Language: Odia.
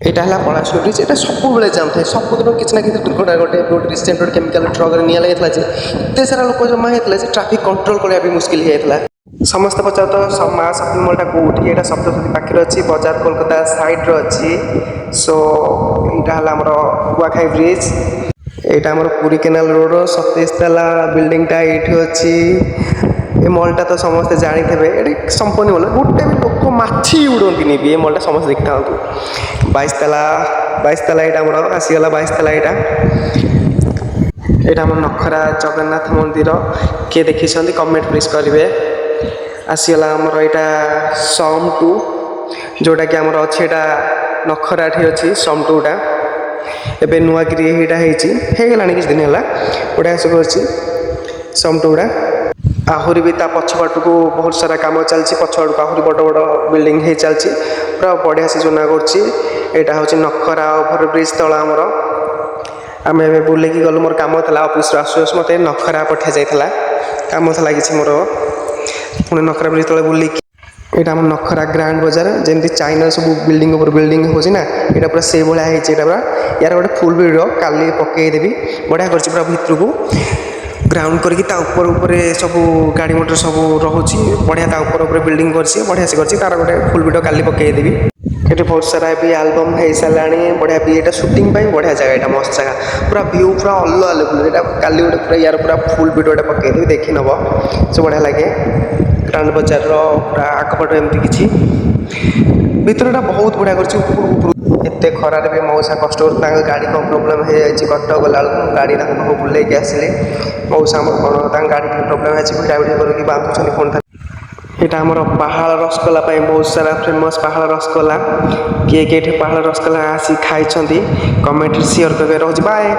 এটা হল পলাশ ব্রিজ এটা ସବୁବେଳେ ଜାମ୍ ଥାଏ ସବୁଦିନ କିଛି ନା କିଛି ଦୁର୍ଘଟଣା ଘଟେ ଗୋଟେ ରିସେଣ୍ଟ ଗୋଟେ କେମିକାଲ ଟ୍ରକରେ ନିଆଁ ଲାଗିଥିଲା ଯେ ଏତେ ସାରା ଲୋକ ଜମା ହେଇଥିଲା ଯେ ଟ୍ରାଫିକ୍ କଣ୍ଟ୍ରୋଲ କରିବା ବି ମୁସ୍କିଲ ହେଇଯାଇଥିଲା। ସମସ୍ତେ ପଚାରୁଥିବ ମା ସପିଂ ମଲ୍ଟା କେଉଁଠି ଏଇଟା ସପ୍ତଶତୀ ପାଖରେ ଅଛି ବଜାର କୋଲକାତା ସାଇଡ଼୍ରେ ଅଛି। ସୋ ଏଇଟା ହେଲା ଆମର କୁଆଖାଇ ବ୍ରିଜ୍ এইটা আমার পুরী কেনাল রোড 27 তালা বিল্ডিংটা এইটি অছি। এ মলটা তো সমস্তে জানিথেবে এটি সম্পূর্ণ মল গোটে বি লোক মাছি উড়ন্তিনি বি এ মলটা সমস্তে দেখি থাকে 22 তালা এটা আমার আসিগলা 22 তালা এটা আমার নখরা জগন্নাথ মন্দির কিଏ ଦେଖିଛନ୍ତି কমেন্ট প্লিজ କରିବେ। আসিগলা আমার এটা ସମ୍ 2 ଯେଉଁଟାକି ଆମର ଅଛି ଏଇଟା ନଖରାଠି ଅଛି ସମ୍ 2ଟା ଏବେ ନୂଆକିରି ଏଇଟା ହେଇଗଲାଣି କିଛି ଦିନ ହେଲା ବଢ଼ିଆ ସବୁ ଅଛି ସମ୍ 2ଟା। ଆହୁରି ବି ତା ପଛପଟକୁ ବହୁତ ସାରା କାମ ଚାଲିଛି ପଛପଟକୁ ଆହୁରି ବଡ଼ ବଡ଼ ବିଲ୍ଡିଂ ହେଇ ଚାଲିଛି ପୁରା ବଢ଼ିଆ ସେ ଜଣା କରୁଛି। ଏଇଟା ହେଉଛି ନଖରା ଓଭର ବ୍ରିଜ୍ ତଳ ଆମର ଆମେ ଏବେ ବୁଲିକି ଗଲୁ ମୋର କାମ ଥିଲା ଅଫିସରୁ ଆସୁ ଆସୁ ମୋତେ ନଖରା ପଠାଯାଇଥିଲା କାମ ଥିଲା କିଛି ମୋର ପୁଣି ନଖରା ବ୍ରିଜ୍ ତଳେ ବୁଲିକି এটা আমার নখরা গ্রান্ড বজার যেমনি চাইনার সব বিল্ডিং উপর বিল্ডিং হচ্ছে না এটা পুরো সেইভাবে হয়েছে এটা পুরা ইয়ার গোটে ফুল ভিডিও কালি পকাইদেবি বঢ়িয়া করছি পুরা ভিতরକୁ গ্রাউন্ড করিকি তা উপর উপরে সবু গাড়ি মোটর সবু রহুছি বঢ়িয়া তা উপর উপরে বিল্ডিং করছি বঢ়িয়া সে করছি তার গোটে ফুল ভিডিও কালি পকাইদেবি। এটি বহুত সারা বি আলবম হয়ে সারানি বঢ়িয়া বি এটা শুটিং পাই বঢ়িয়া জায়গা এটা মস্ত জায়গা পুরা ভিউ পুরা অলগা লেভেল এটা কালি গোটে পুরা ইয়ার পুরা ফুল ভিডিওটা পকাইদেবি দেখি নেব সে বঢ়িয়া লাগে। গ্রান্ড বজারର ପୁରା ଆଖପାଖ ଏମିତି କିଛି ଭିତରଟା ବହୁତ ବଢ଼ିଆ କରିଛି ଉପରକୁ ଏତେ ଖରାରେ ବି ମଉସା କଷ୍ଟ କରୁଛି ତାଙ୍କ ଗାଡ଼ି କ'ଣ ପ୍ରୋବ୍ଲେମ୍ ହେଇଯାଇଛି କଟକ ଗଲାବେଳକୁ ଗାଡ଼ି ତାଙ୍କ ପାଖକୁ ବୁଲେଇକି ଆସିଲି ମଉସା ଆମର କ'ଣ ତାଙ୍କ ଗାଡ଼ି ଟିକେ ପ୍ରୋବ୍ଲେମ୍ ହେଇଛି ଭିଡ଼ା ଭିଡ଼ି କରିକି ବାନ୍ଧୁଛନ୍ତି ପୁଣି এটা আমার পাহাড় রসগোল্লা পাই বহুত সারা ফেমস পাহাড় রসগোল্লা কিଏ କିଏ ଏଠି ପାହାଡ଼ ରସଗୋଲା ଆସି ଖାଇଛନ୍ତି କମେଣ୍ଟରେ ସେୟାର କରିବେ ରହୁଛି ବାଏ।